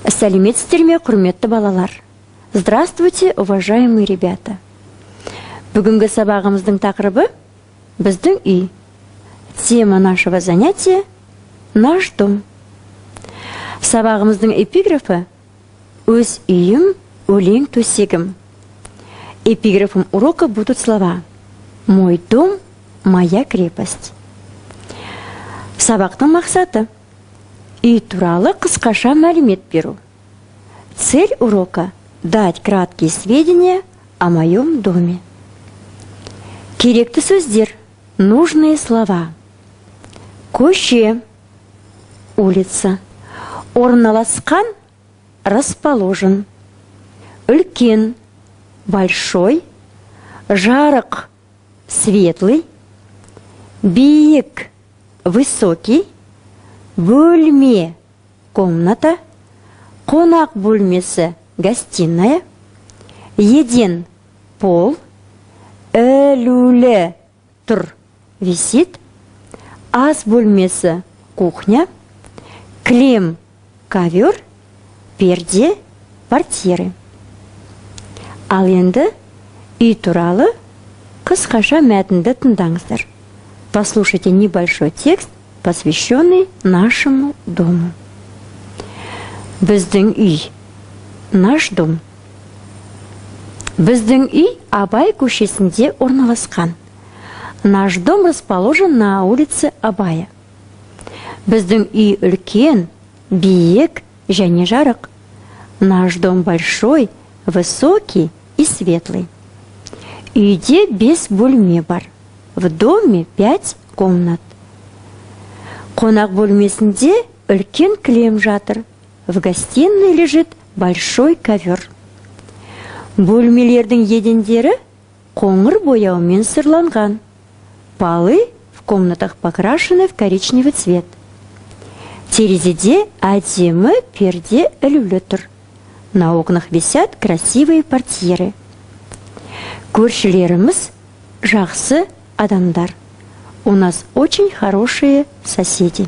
Сәлеметсіздер ме, құрметті балалар? Здравствуйте, уважаемые ребята. Бүгінгі сабағымыздың тақырыбы біздің үй. Тема нашего занятия – наш дом. Сабағымыздың эпиграфы «Өз үйім, өлең төсегім». Эпиграфом урока будут слова «Мой дом, моя крепость». Сабақтың мақсаты – үй туралы қысқаша мәлімет беру. Цель урока – дать краткие сведения о моем доме. Керекті сөздер, нужные слова. Көше, улица. Орналасқан, расположен. Үлкен, большой. Жарық, светлый. Биік, высокий. Бөлме, комната. Қонақ бөлмесі, гостиная. Еден, пол. Ілулі, тұр, висит. Ас бөлмесі, кухня. Кілем, ковер. Перде, портьеры. Ал енді үй туралы қысқаша мәтінді тыңдаңыздар. Послушайте небольшой текст, посвященный нашему дому. Біздің үй, наш дом. Біздің үй Абай көшесінде орналасқан. Наш дом расположен на улице Абая. Біздің үй үлкен, биік және жарық. Наш дом большой, высокий и светлый. Үйде 5 бөлме бар. В доме 5 комнат. Қонақ бөлмесінде үлкен кілем жатыр. В гостиной лежит большой ковер. Бөлмелердің едендері қоңыр бояумен сырланған. Полы в комнатах покрашены в коричневый цвет. Терезеде әдемі перде ілулі тұр. На окнах висят красивые портьеры. Көршілеріміз жақсы адамдар. У нас очень хорошие соседи.